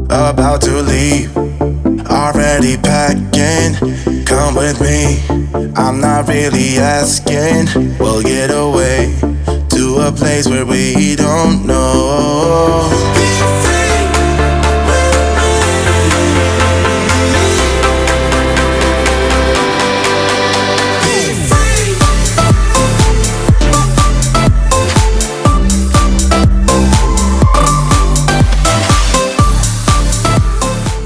about to leave, already packing. Come with me, I'm not really asking. We'll get away to a place where we don't know.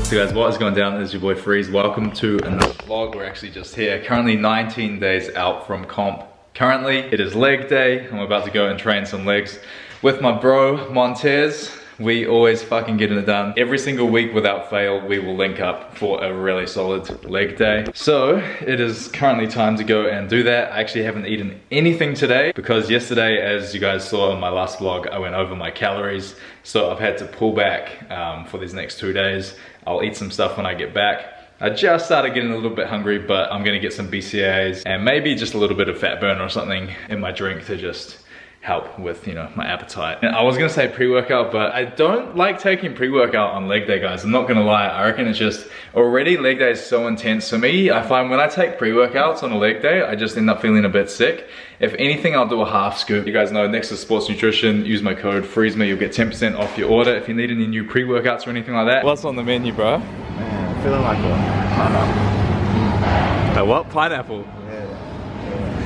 So guys, what is going down? This is your boy Freeze. Welcome to another vlog. We're actually just here, currently 19 days out from comp. Currently, it is leg day. I'm about to go and train some legs with my bro, Montez. We always fucking get it done. Every single week without fail, we will link up for a really solid leg day. So it is currently time to go and do that. I actually haven't eaten anything today because yesterday, as you guys saw in my last vlog, I went over my calories. So I've had to pull back for these next 2 days. I'll eat some stuff when I get back. I just started getting a little bit hungry, but I'm gonna get some BCAAs and maybe just a little bit of fat burn or something in my drink to just help with, you know, my appetite. And I was gonna say pre-workout, but I don't like taking pre-workout on leg day, guys. I'm not gonna lie. I reckon it's just already leg day is so intense for me. I find when I take pre-workouts on a leg day, I just end up feeling a bit sick. If anything, I'll do a half scoop. You guys know, next to Sports Nutrition, use my code Freezma. You'll get 10% off your order if you need any new pre-workouts or anything like that. What's on the menu, bro? Man, I'm feeling like a pineapple. A what? Pineapple? Yeah.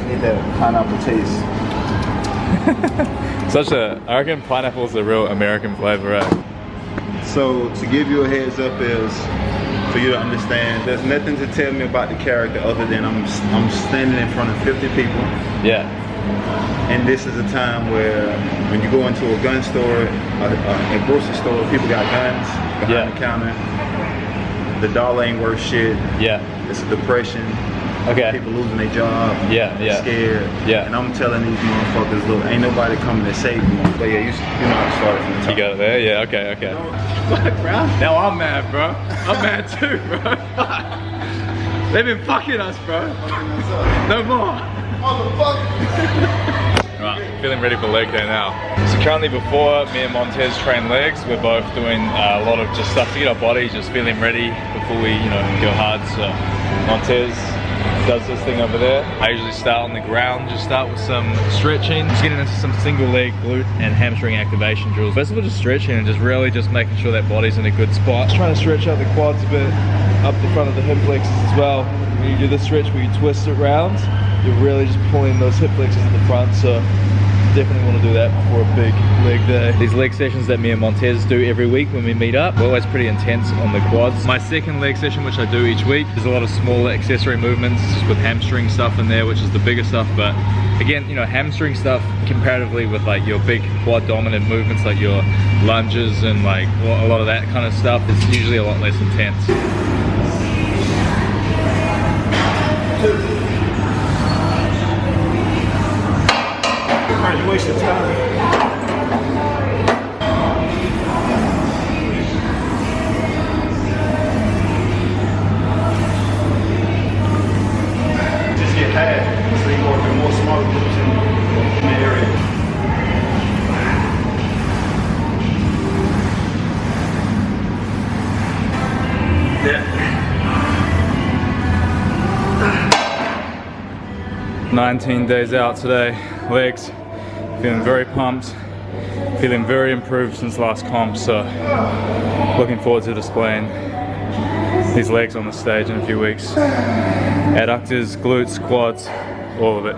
I need that pineapple taste. I reckon pineapple is a real American flavor, right? So to give you a heads up is for you to understand, there's nothing to tell me about the character other than I'm standing in front of 50 people. Yeah. And this is a time where when you go into a gun store, a grocery store, people got guns behind the counter. The dollar ain't worth shit. Yeah. It's a depression. Okay. People losing their job. Yeah, yeah. Scared. Yeah. And I'm telling these motherfuckers, look, ain't nobody coming to save me. But yeah, you know how to start from the top. You got it there? Yeah, okay, okay. Fuck, bro. Now I'm mad, bro. I'm mad too, bro. Fuck. They've been fucking us, bro. No more. Motherfucker. Right, feeling ready for leg day now. So currently before me and Montez train legs, we're both doing a lot of just stuff to get our bodies just feeling ready before we, you know, go hard. So Montez does this thing over there. I usually start on the ground, just start with some stretching, just getting into some single leg glute and hamstring activation drills. First of all, just stretching and just really just making sure that body's in a good spot. Just trying to stretch out the quads a bit, up the front of the hip flexors as well. When you do the stretch where you twist it round, you're really just pulling those hip flexors at the front. So definitely want to do that before a big leg day. These leg sessions that me and Montez do every week when we meet up, we're always pretty intense on the quads. My second leg session, which I do each week, there's a lot of smaller accessory movements just with hamstring stuff in there, which is the bigger stuff. But again, you know, hamstring stuff comparatively with like your big quad dominant movements like your lunges and like a lot of that kind of stuff is usually a lot less intense. You wasted time. Just get half, so you go work more smaller groups in the area. Yeah. 19 days out today, legs. Feeling very pumped, feeling very improved since last comp, so looking forward to displaying these legs on the stage in a few weeks. Adductors, glutes, quads, all of it.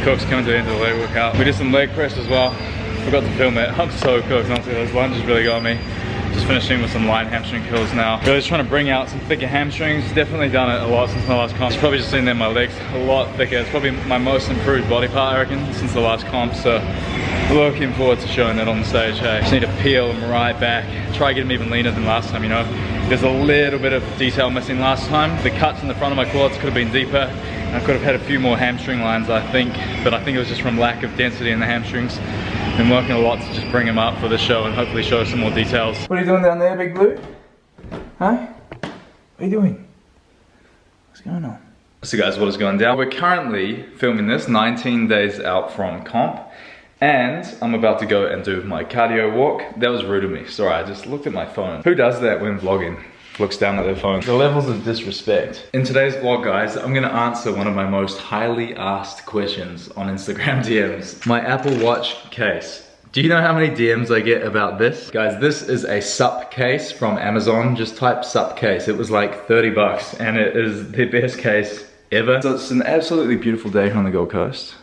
Cook's coming to the end of the leg workout. We did some leg press as well. Forgot to film it. I'm so cooked, honestly. Those lunges really got me. Just finishing with some light hamstring curls now. Really just trying to bring out some thicker hamstrings. Definitely done it a lot since my last comp. It's probably just seen that my legs a lot thicker. It's probably my most improved body part, I reckon, since the last comp. So looking forward to showing that on the stage. Hey, just need to peel them right back. Try to get them even leaner than last time, you know. There's a little bit of detail missing last time. The cuts in the front of my quads could have been deeper. I could have had a few more hamstring lines, I think, but I think it was just from lack of density in the hamstrings. Been working a lot to just bring them up for the show and hopefully show some more details. What are you doing down there, Big Blue? Huh? What are you doing? What's going on? So guys, what is going down? We're currently filming this 19 days out from comp, and I'm about to go and do my cardio walk. That was rude of me, sorry, I just looked at my phone. Who does that when vlogging? Looks down at their phone. The levels of disrespect. In today's vlog, guys, I'm gonna answer one of my most highly asked questions on Instagram DMs. My Apple Watch case. Do you know how many DMs I get about this? Guys, this is a SUP case from Amazon. Just type SUP case. It was like 30 bucks and it is the best case ever. So it's an absolutely beautiful day here on the Gold Coast,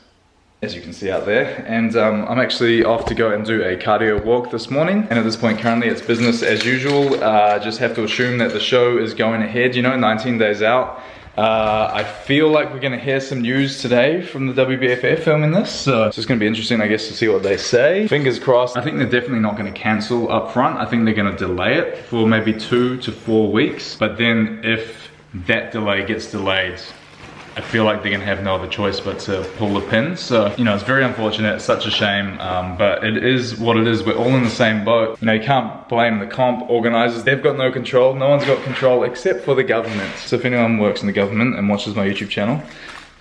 as you can see out there, and I'm actually off to go and do a cardio walk this morning, and at this point currently it's business as usual. Just have to assume that the show is going ahead, you know, 19 days out. I feel like we're gonna hear some news today from the wbff filming this, so it's just gonna be interesting, I guess, to see what they say. Fingers crossed. I think they're definitely not gonna cancel up front. I think they're gonna delay it for maybe 2 to 4 weeks, but then if that delay gets delayed, I feel like they're gonna have no other choice but to pull the pin. So, you know, it's very unfortunate, it's such a shame, but it is what it is. We're all in the same boat. You know, you can't blame the comp organizers. They've got no control. No one's got control except for the government. So if anyone works in the government and watches my YouTube channel,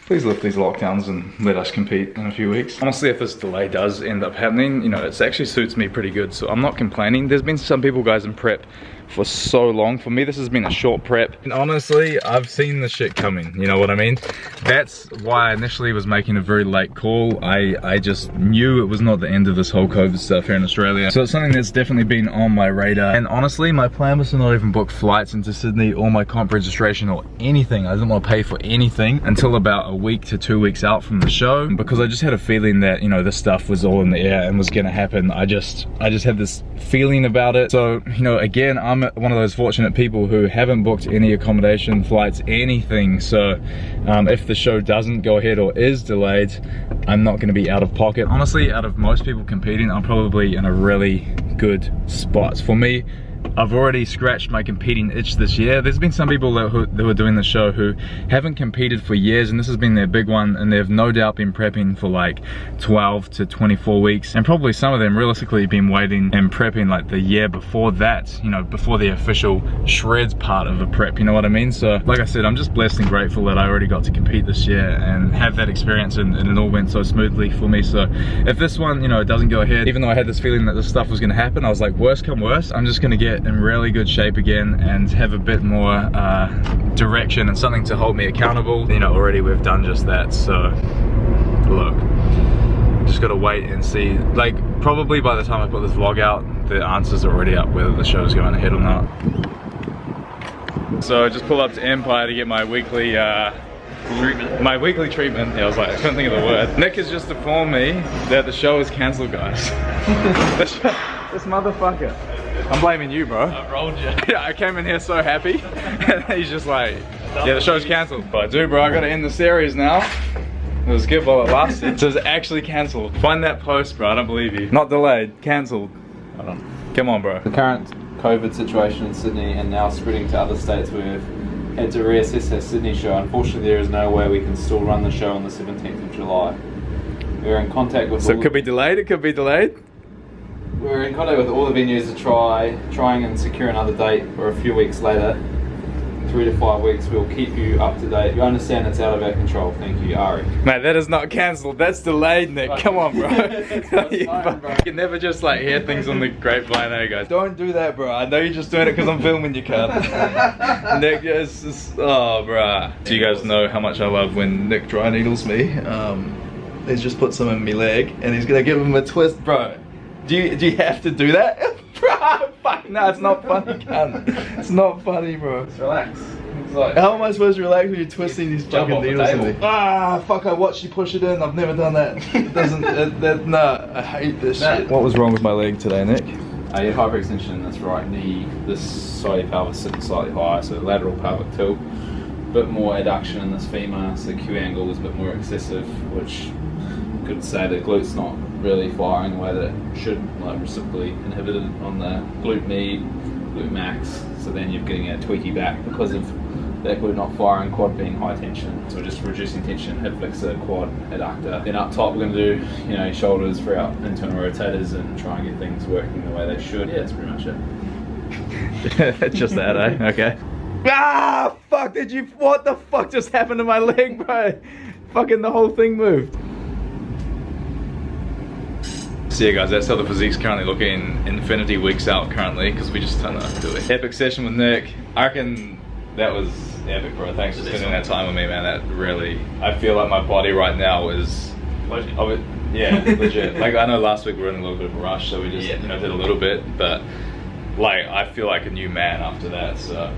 please lift these lockdowns and let us compete in a few weeks. Honestly, if this delay does end up happening, you know, it actually suits me pretty good, so I'm not complaining. There's been some people, guys, in prep for so long. For me, this has been a short prep. And honestly, I've seen the shit coming, you know what I mean? That's why I initially was making a very late call. I just knew it was not the end of this whole COVID stuff here in Australia. So it's something that's definitely been on my radar. And honestly, my plan was to not even book flights into Sydney or my comp registration or anything. I didn't want to pay for anything until about a week to 2 weeks out from the show, because I just had a feeling that, you know, this stuff was all in the air and was gonna happen. I just had this feeling about it. So, you know, again, I'm one of those fortunate people who haven't booked any accommodation, flights, anything. So if the show doesn't go ahead or is delayed, I'm not going to be out of pocket. Honestly, out of most people competing, I'm probably in a really good spot. For me, I've already scratched my competing itch this year. There's been some people that who are doing the show who haven't competed for years, and this has been their big one, and they've no doubt been prepping for like 12 to 24 weeks, and probably some of them realistically been waiting and prepping like the year before that, you know, before the official shreds part of the prep, you know what I mean? So like I said, I'm just blessed and grateful that I already got to compete this year and have that experience, and it all went so smoothly for me. So if this one, you know, doesn't go ahead, even though I had this feeling that this stuff was going to happen, I was like, worst come worst, I'm just going to get in really good shape again and have a bit more direction and something to hold me accountable. You know, already we've done just that. So look, just gotta wait and see. Like, probably by the time I put this vlog out, the answers are already up whether the show's going ahead or not. So I just pulled up to Empire to get my weekly treatment. Yeah, I was like, I couldn't think of the word. Nick has just informed me that the show is cancelled, guys. This motherfucker. I'm blaming you, bro. I rolled you. Yeah, I came in here so happy, and he's just like, yeah, the show's cancelled. But I do, bro, I gotta end the series now. It was good while it lasted. So it's actually cancelled. Find that post, bro, I don't believe you. Not delayed, cancelled. Hold on. Come on, bro. The current COVID situation in Sydney and now spreading to other states, we've had to reassess our Sydney show. Unfortunately, there is no way we can still run the show on the 17th of July. We're in contact with So it could be delayed, it could be delayed? We're in contact with all the venues to trying and secure another date or a few weeks later. 3 to 5 weeks, we'll keep you up to date. You understand it's out of our control. Thank you, Ari. Mate, that is not cancelled, that's delayed, Nick. Come on, bro. Fine, bro. You can never just like hear things on the grapevine, eh, guys? Don't do that, bro. I know you're just doing it because I'm filming you, cunt. Nick, it's just, oh, bro. Do you guys know how much I love when Nick dry needles me? He's just put some in my leg and he's gonna give him a twist, bro. Do you have to do that? Bro, fuck, no, it's not funny, cunt. It's not funny, bro. Just relax. It's like, how am I supposed to relax when you're twisting these fucking needles in me? Ah, fuck, I watched you push it in. I've never done that. It doesn't, nah, I hate this shit. What was wrong with my leg today, Nick? you had hyperextension in this right knee, this side of your pelvis sitting slightly higher, so lateral pelvic tilt. Bit more adduction in this femur, so the Q angle is a bit more excessive, which could say the glute's not really firing the way that it should, like reciprocally inhibited on the glute med, glute max. so then you're getting a tweaky back because of the glute not firing, quad being high tension. So we're just reducing tension, hip flexor, quad, adductor. Then up top we're going to do, you know, shoulders for our internal rotators and try and get things working the way they should. Yeah, that's pretty much it. Just that, eh? Okay. Ah, fuck, what the fuck just happened to my leg, bro? Fucking the whole thing moved. So yeah guys, that's how the physique's currently looking, infinity weeks out currently, because we just turned up to do it. Epic session with Nick. I reckon that was epic, bro. Thanks for spending that time with me, man. That really, I feel like my body right now is, yeah, legit. Like I know last week we were in a little bit of a rush, so we just, you know, did a little bit, but like I feel like a new man after that. So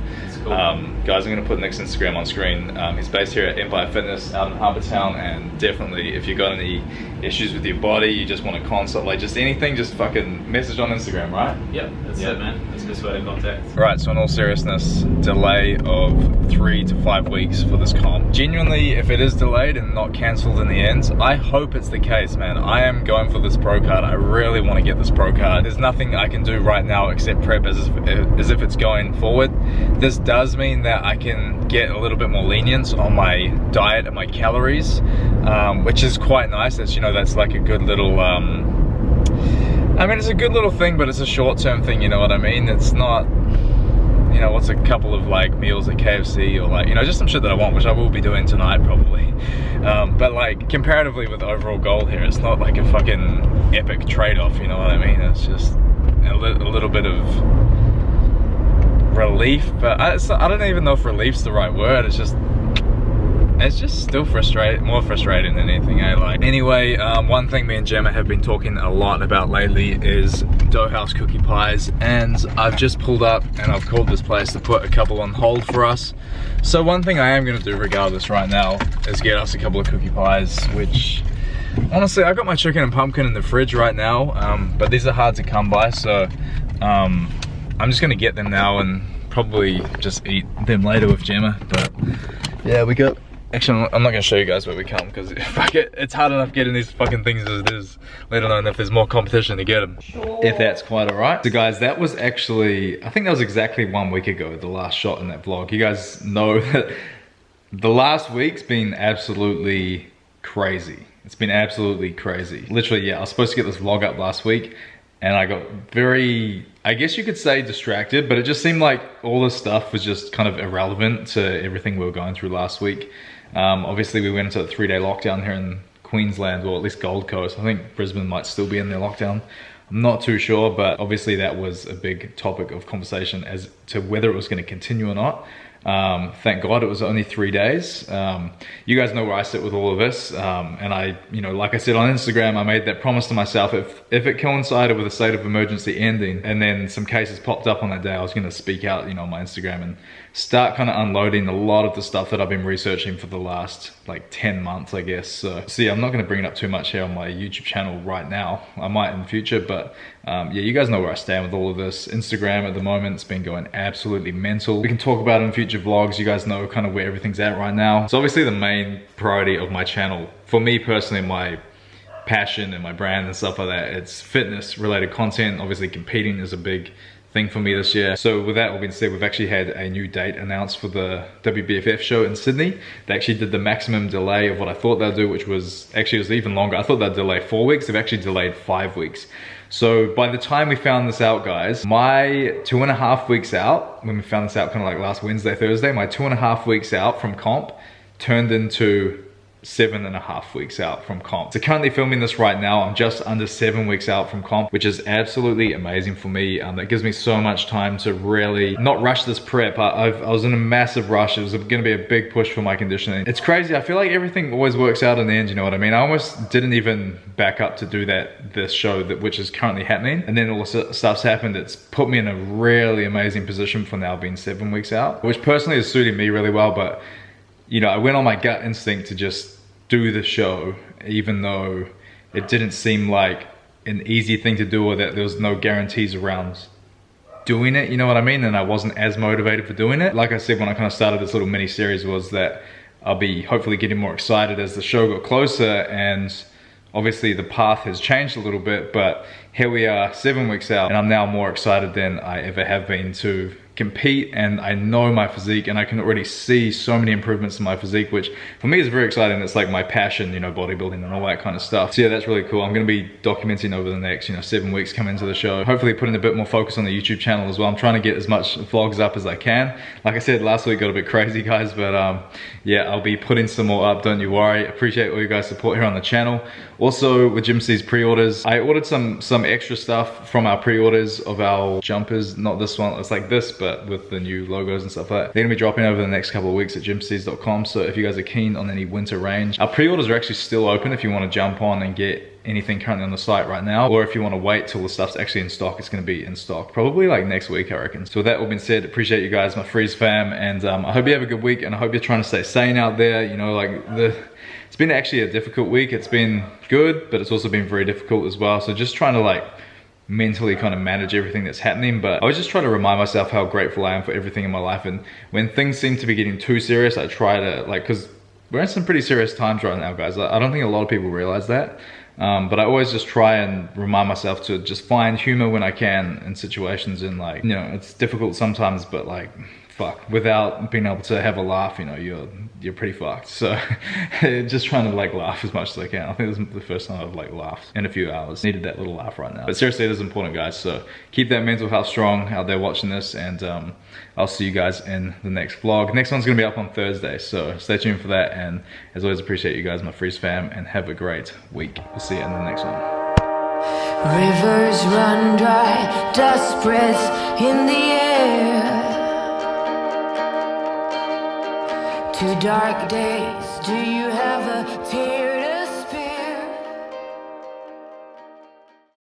cool. Guys, I'm gonna put Nick's Instagram on screen. He's based here at Empire Fitness out in Harbour Town, and definitely if you've got any issues with your body, you just want to consult, like just anything, just fucking message on Instagram, right? Yep, that's it, man. That's the best way to contact. Right, so in all seriousness, delay of 3 to 5 weeks for this comp. Genuinely, if it is delayed and not cancelled in the end, I hope it's the case, man. I am going for this pro card. I really want to get this pro card. There's nothing I can do right now except prep as if it's going forward. This does mean that I can get a little bit more lenience on my diet and my calories, which is quite nice. That's, you know, that's like a good little, I mean, it's a good little thing, but it's a short-term thing, you know what I mean? It's not, you know, what's a couple of like meals at KFC or like, you know, just some shit that I want, which I will be doing tonight probably. But like, comparatively with the overall goal here, it's not like a fucking epic trade-off, you know what I mean? It's just a little bit of relief, but I don't even know if relief's the right word. It's just still more frustrating than anything I like. Anyway, one thing me and Gemma have been talking a lot about lately is Dough House cookie pies, and I've just pulled up and I've called this place to put a couple on hold for us. So one thing I am going to do regardless right now is get us a couple of cookie pies, which honestly I got my chicken and pumpkin in the fridge right now, but these are hard to come by, so I'm just going to get them now and probably just eat them later with Gemma. But yeah, we got, actually I'm not going to show you guys where we come, because it's hard enough getting these fucking things as it is, let alone if there's more competition to get them. Sure. If that's quite alright. So guys, that was actually, I think that was exactly 1 week ago, the last shot in that vlog. You guys know that the last week's been absolutely crazy. It's been absolutely crazy. Literally, yeah, I was supposed to get this vlog up last week, and I got very, I guess you could say distracted, but it just seemed like all this stuff was just kind of irrelevant to everything we were going through last week. Obviously we went into a 3-day lockdown here in Queensland, or at least Gold Coast. I think Brisbane might still be in their lockdown. I'm not too sure, but obviously that was a big topic of conversation as to whether it was going to continue or not. Thank God it was only 3 days. You guys know where I sit with all of this, and I, you know, like I said on Instagram, I made that promise to myself, if it coincided with a state of emergency ending and then some cases popped up on that day, I was going to speak out, you know, on my Instagram and start kind of unloading a lot of the stuff that I've been researching for the last like 10 months, I guess. So yeah, I'm not going to bring it up too much here on my YouTube channel right now. I might in the future, but yeah, you guys know where I stand with all of this. Instagram at the moment, it's been going absolutely mental. We can talk about it in future vlogs. You guys know kind of where everything's at right now. So obviously the main priority of my channel, for me personally, my passion and my brand and stuff like that, it's fitness related content. Obviously competing is a big thing for me this year. So with that all being said, we've actually had a new date announced for the wbff show in Sydney. They actually did the maximum delay of what I thought they'd do, which was, actually it was even longer. I thought they'd delay 4 weeks. They've actually delayed 5 weeks. So by the time we found this out, guys, my 2.5 weeks out, when we found this out kind of like last Wednesday, Thursday, my 2.5 weeks out from comp turned into 7.5 weeks out from comp. So currently filming this right now, I'm just under 7 weeks out from comp, which is absolutely amazing for me. That gives me so much time to really not rush this prep. I was in a massive rush. It was gonna be a big push for my conditioning. It's crazy, I feel like everything always works out in the end, you know what I mean? I almost didn't even back up to do this show, which is currently happening. And then all the stuff's happened. It's put me in a really amazing position for now being 7 weeks out, which personally is suiting me really well. But you know, I went on my gut instinct to just do the show, even though it didn't seem like an easy thing to do, or that there was no guarantees around doing it, you know what I mean? And I wasn't as motivated for doing it. Like I said, when I kind of started this little mini series, was that I'll be hopefully getting more excited as the show got closer, and obviously the path has changed a little bit, but here we are 7 weeks out, and I'm now more excited than I ever have been to compete, and I know my physique, and I can already see so many improvements in my physique, which for me is very exciting. It's like my passion, you know, bodybuilding and all that kind of stuff. So yeah, that's really cool. I'm gonna be documenting over the next, you know, 7 weeks coming into the show. Hopefully putting a bit more focus on the YouTube channel as well. I'm trying to get as much vlogs up as I can. Like I said, last week got a bit crazy, guys, but yeah, I'll be putting some more up, don't you worry. Appreciate all you guys' support here on the channel. Also with Jim C's pre-orders, I ordered some extra stuff from our pre-orders of our jumpers. Not this one, it's like this, but with the new logos and stuff like that. They're gonna be dropping over the next couple of weeks at jimc's.com. So if you guys are keen on any winter range, our pre-orders are actually still open if you want to jump on and get anything currently on the site right now, or if you want to wait till the stuff's actually in stock, it's going to be in stock probably like next week, I reckon. So with that all being said, appreciate you guys, my Freeze fam, and I hope you have a good week, and I hope you're trying to stay sane out there. You know, like it's been actually a difficult week. It's been good, but it's also been very difficult as well. So just trying to like mentally kind of manage everything that's happening. But I was just trying to remind myself how grateful I am for everything in my life, and when things seem to be getting too serious, I try to like, because we're in some pretty serious times right now, guys. I don't think a lot of people realize that. But I always just try and remind myself to just find humor when I can in situations, and like, you know, it's difficult sometimes, but like, fuck, without being able to have a laugh, you know, you're pretty fucked. So just trying to like laugh as much as I can. I think this is the first time I've like laughed in a few hours. Needed that little laugh right now. But seriously, it is important, guys. So keep that mental health strong out there watching this, and I'll see you guys in the next vlog. Next one's gonna be up on Thursday, so stay tuned for that. And as always, appreciate you guys, my Freeze fam, and have a great week. We'll see you in the next one. Rivers run dry, dust breaths in the air. 2 dark days, do you have a tear?